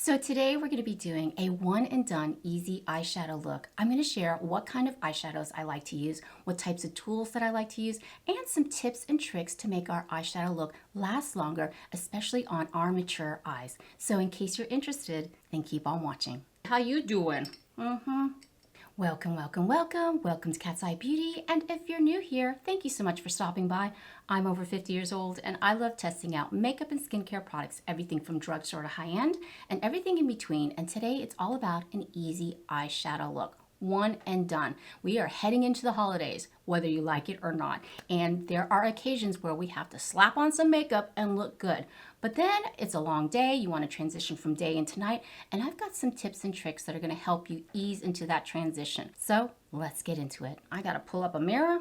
So today we're going to be doing a one and done easy eyeshadow look. I'm going to share what kind of eyeshadows I like to use, what types of tools that I like to use, and some tips and tricks to make our eyeshadow look last longer, especially on our mature eyes. So in case you're interested, then keep on watching. How you doing? Welcome, welcome, welcome. Welcome to Cat's Eye Beauty. And if you're new here, thank you so much for stopping by. I'm over 50 years old and I love testing out makeup and skincare products, everything from drugstore to high-end and everything in between. And today it's all about an easy eyeshadow look. One and done. We are heading into the holidays, whether you like it or not. And there are occasions where we have to slap on some makeup and look good. But then it's a long day. You want to transition from day into night. And I've got some tips and tricks that are going to help you ease into that transition. So let's get into it. I got to pull up a mirror.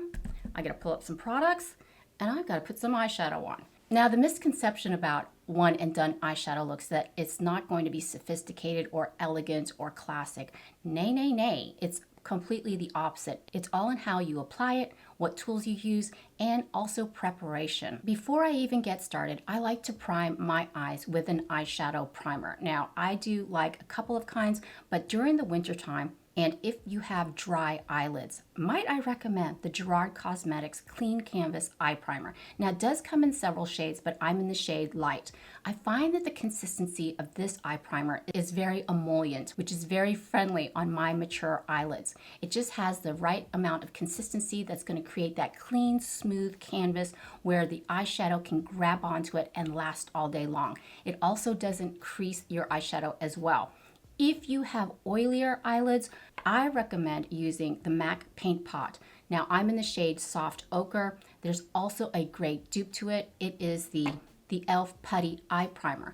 I got to pull up some products. And I've got to put some eyeshadow on. Now, the misconception about one and done eyeshadow looks that it's not going to be sophisticated or elegant or classic. Nay, nay, nay. It's completely the opposite. It's all in how you apply it, what tools you use, and also preparation. Before I even get started, I like to prime my eyes with an eyeshadow primer. Now, I do like a couple of kinds, but during the winter time, and if you have dry eyelids, might I recommend the Gerard Cosmetics Clean Canvas Eye Primer. Now it does come in several shades, but I'm in the shade Light. I find that the consistency of this eye primer is very emollient, which is very friendly on my mature eyelids. It just has the right amount of consistency that's going to create that clean, smooth canvas where the eyeshadow can grab onto it and last all day long. It also doesn't crease your eyeshadow as well. If you have oilier eyelids, I recommend using the MAC Paint Pot. Now, I'm in the shade Soft Ochre. There's also a great dupe to it. It is the e.l.f. Putty Eye Primer.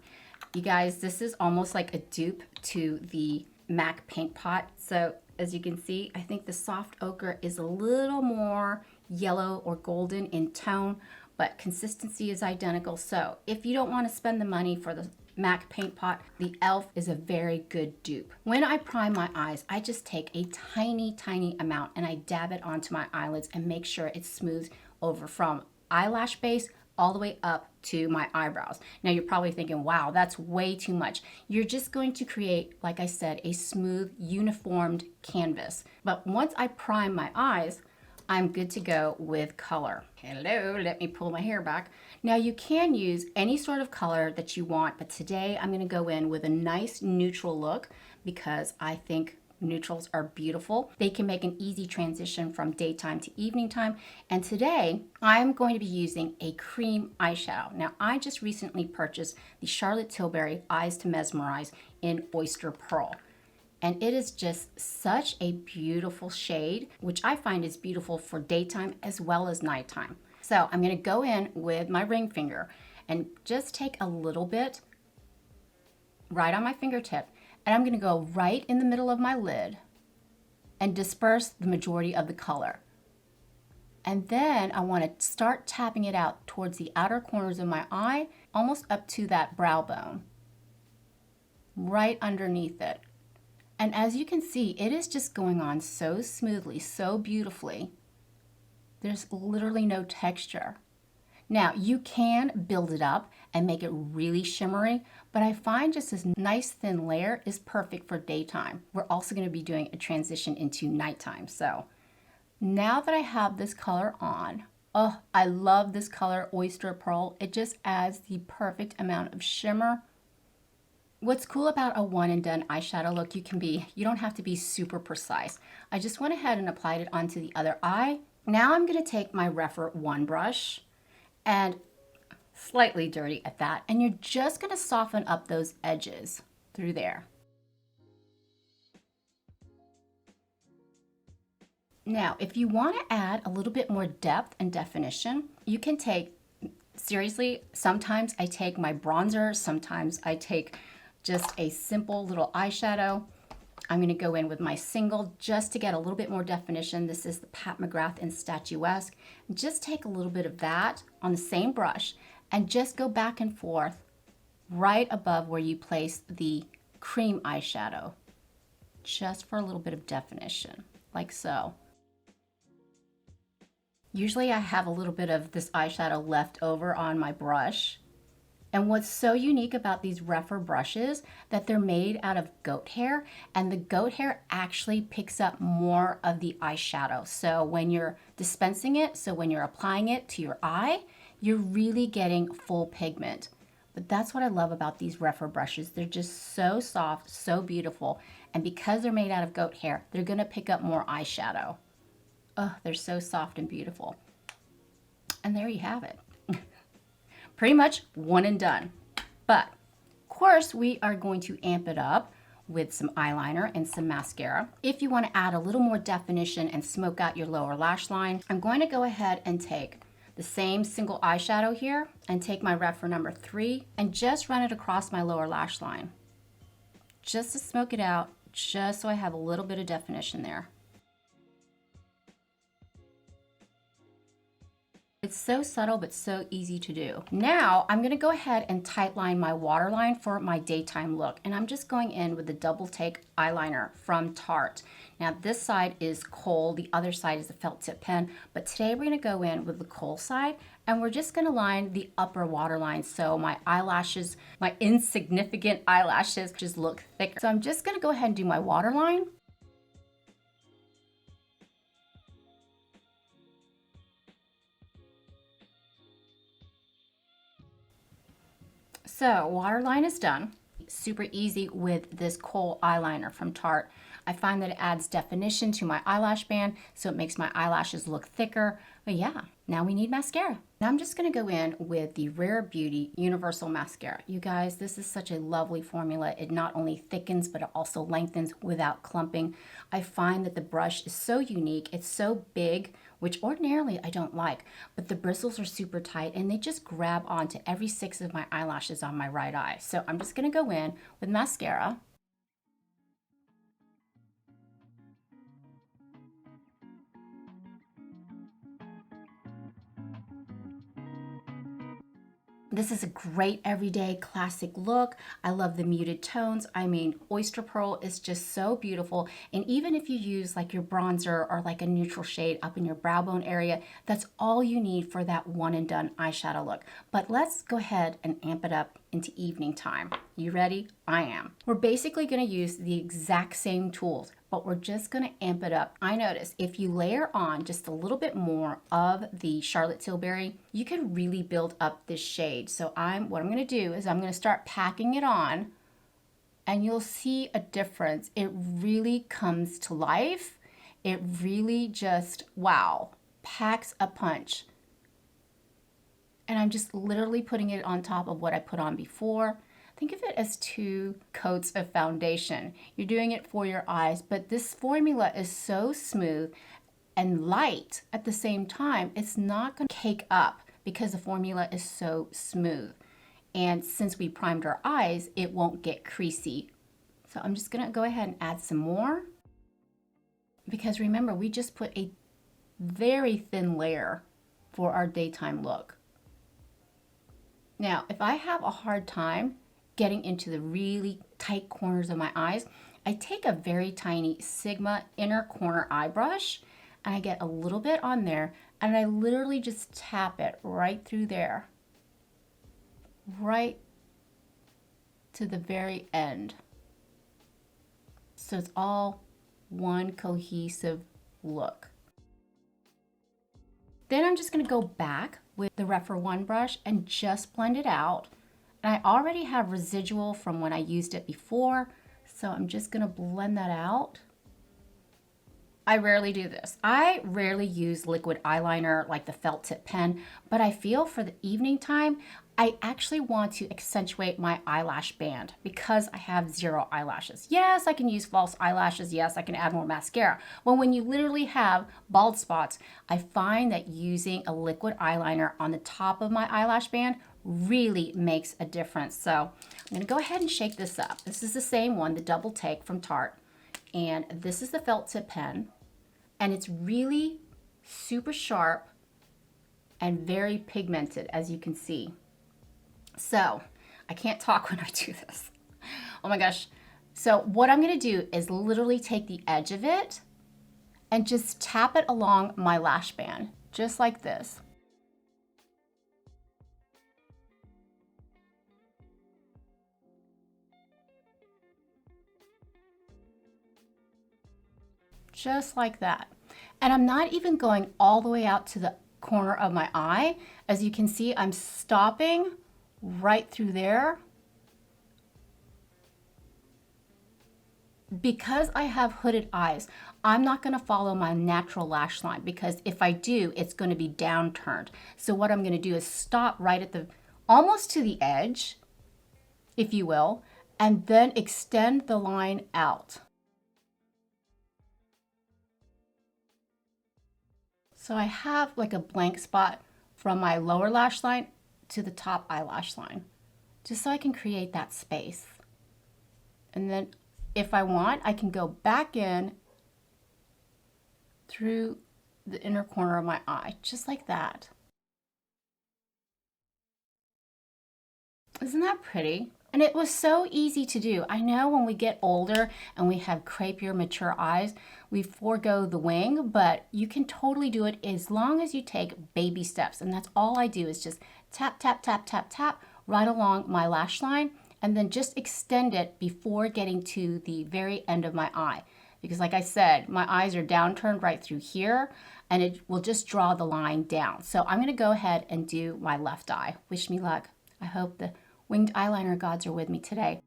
You guys, this is almost like a dupe to the MAC Paint Pot. So, as you can see, I think the Soft Ochre is a little more yellow or golden in tone, but consistency is identical. So, if you don't want to spend the money for the MAC Paint Pot, the e.l.f. is a very good dupe. When I prime my eyes, I just take a tiny, tiny amount and I dab it onto my eyelids and make sure it's smooth over from eyelash base all the way up to my eyebrows. Now you're probably thinking, wow, that's way too much. You're just going to create, like I said, a smooth, uniformed canvas. But once I prime my eyes, I'm good to go with color. Hello, let me pull my hair back. Now you can use any sort of color that you want, but today I'm gonna go in with a nice neutral look because I think neutrals are beautiful. They can make an easy transition from daytime to evening time. And today I'm going to be using a cream eyeshadow. Now I just recently purchased the Charlotte Tilbury Eyes to Mesmerize in Oyster Pearl. And it is just such a beautiful shade, which I find is beautiful for daytime as well as nighttime. So I'm gonna go in with my ring finger and just take a little bit right on my fingertip. And I'm gonna go right in the middle of my lid and disperse the majority of the color. And then I wanna start tapping it out towards the outer corners of my eye, almost up to that brow bone, right underneath it. And as you can see, it is just going on so smoothly, so beautifully. There's literally no texture. Now, you can build it up and make it really shimmery, but I find just this nice thin layer is perfect for daytime. We're also going to be doing a transition into nighttime. So now that I have this color on, oh, I love this color, Oyster Pearl. It just adds the perfect amount of shimmer. What's cool about a one and done eyeshadow look, you don't have to be super precise. I just went ahead and applied it onto the other eye. Now I'm gonna take my Refer 1 brush, and slightly dirty at that, and you're just gonna soften up those edges through there. Now, if you wanna add a little bit more depth and definition, you can take, seriously, sometimes I take my bronzer, sometimes I take just a simple little eyeshadow. I'm gonna go in with my single just to get a little bit more definition. This is the Pat McGrath in Statuesque. Just take a little bit of that on the same brush and just go back and forth right above where you place the cream eyeshadow, just for a little bit of definition, like so. Usually I have a little bit of this eyeshadow left over on my brush, And what's so unique about these Rephr brushes that they're made out of goat hair, and the goat hair actually picks up more of the eyeshadow. So when you're dispensing it, so when you're applying it to your eye, you're really getting full pigment. But that's what I love about these Rephr brushes. They're just so soft, so beautiful. And because they're made out of goat hair, they're gonna pick up more eyeshadow. Oh, they're so soft and beautiful. And there you have it. Pretty much one and done. But of course, we are going to amp it up with some eyeliner and some mascara. If you want to add a little more definition and smoke out your lower lash line, I'm going to go ahead and take the same single eyeshadow here and take my Rephr number 3 and just run it across my lower lash line. Just to smoke it out, just so I have a little bit of definition there. It's so subtle, but so easy to do. Now, I'm gonna go ahead and tightline my waterline for my daytime look. And I'm just going in with the double take eyeliner from Tarte. Now, this side is kohl, the other side is a felt tip pen. But today we're gonna go in with the kohl side, and we're just gonna line the upper waterline so my eyelashes, my insignificant eyelashes, just look thicker. So I'm just gonna go ahead and do my waterline. So waterline is done. Super easy with this kohl eyeliner from Tarte. I find that it adds definition to my eyelash band, so it makes my eyelashes look thicker. But yeah, now we need mascara. Now I'm just gonna go in with the Rare Beauty Universal Mascara. You guys, this is such a lovely formula. It not only thickens, but it also lengthens without clumping. I find that the brush is so unique. It's so big, which ordinarily I don't like, but the bristles are super tight and they just grab onto every 6 of my eyelashes on my right eye. So I'm just gonna go in with mascara. This is a great everyday classic look. I love the muted tones. I mean, Oyster Pearl is just so beautiful. And even if you use like your bronzer or like a neutral shade up in your brow bone area, that's all you need for that one and done eyeshadow look. But let's go ahead and amp it up into evening time. You ready? I am. We're basically gonna use the exact same tools, but we're just gonna amp it up. I noticed if you layer on just a little bit more of the Charlotte Tilbury, you can really build up this shade. So what I'm gonna do is I'm gonna start packing it on, and you'll see a difference. It really comes to life. It really just, wow, packs a punch. And I'm just literally putting it on top of what I put on before. Think of it as 2 coats of foundation. You're doing it for your eyes, but this formula is so smooth and light at the same time. It's not gonna cake up because the formula is so smooth. And since we primed our eyes, it won't get creasy. So I'm just gonna go ahead and add some more, because remember, we just put a very thin layer for our daytime look. Now, if I have a hard time getting into the really tight corners of my eyes, I take a very tiny Sigma inner corner eye brush, and I get a little bit on there, and I literally just tap it right through there, right to the very end. So it's all one cohesive look. Then I'm just gonna go back with the Rephr 1 brush and just blend it out. And I already have residual from when I used it before, so I'm just gonna blend that out. I rarely do this. I rarely use liquid eyeliner like the felt tip pen, but I feel for the evening time, I actually want to accentuate my eyelash band because I have 0 eyelashes. Yes, I can use false eyelashes. Yes, I can add more mascara. Well, when you literally have bald spots, I find that using a liquid eyeliner on the top of my eyelash band really makes a difference. So I'm gonna go ahead and shake this up. This is the same one, the double take from Tarte. And this is the felt tip pen. And it's really super sharp and very pigmented, as you can see. So I can't talk when I do this. Oh my gosh. So what I'm gonna do is literally take the edge of it and just tap it along my lash band, just like this. just like that. And I'm not even going all the way out to the corner of my eye. As you can see, I'm stopping right through there. Because I have hooded eyes, I'm not going to follow my natural lash line, because if I do, it's going to be downturned. So what I'm going to do is stop right at the, almost to the edge, if you will, and then extend the line out. So I have like a blank spot from my lower lash line to the top eyelash line, just so I can create that space. And then if I want, I can go back in through the inner corner of my eye, just like that. Isn't that pretty? And it was so easy to do. I know when we get older and we have crepier, mature eyes, we forego the wing, but you can totally do it as long as you take baby steps. And that's all I do, is just tap, tap, tap, tap, tap right along my lash line, and then just extend it before getting to the very end of my eye. Because like I said, my eyes are downturned right through here, and it will just draw the line down. So I'm gonna go ahead and do my left eye. Wish me luck. I hope the winged eyeliner gods are with me today.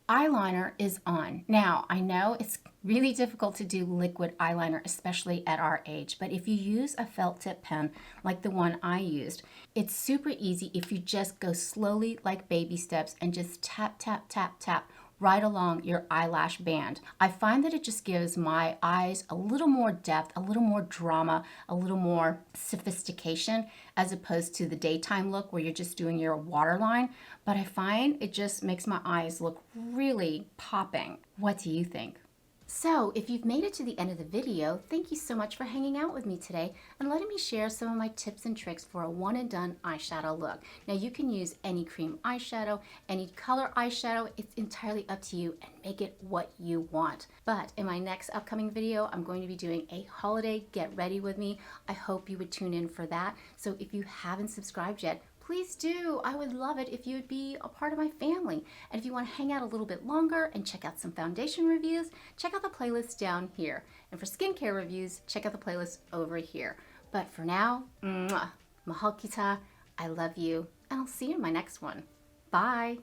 Eyeliner is on. Now, I know it's really difficult to do liquid eyeliner, especially at our age, but if you use a felt tip pen like the one I used, it's super easy if you just go slowly like baby steps and just tap, tap, tap, tap right along your eyelash band. I find that it just gives my eyes a little more depth, a little more drama, a little more sophistication, as opposed to the daytime look where you're just doing your waterline. But I find it just makes my eyes look really popping. What do you think? So if you've made it to the end of the video, thank you so much for hanging out with me today and letting me share some of my tips and tricks for a one and done eyeshadow look. Now you can use any cream eyeshadow, any color eyeshadow, it's entirely up to you, and make it what you want. But in my next upcoming video, I'm going to be doing a holiday get ready with me. I hope you would tune in for that. So if you haven't subscribed yet, please do. I would love it if you would be a part of my family. And if you want to hang out a little bit longer and check out some foundation reviews, check out the playlist down here. And for skincare reviews, check out the playlist over here. But for now, mahal kita, I love you, and I'll see you in my next one. Bye.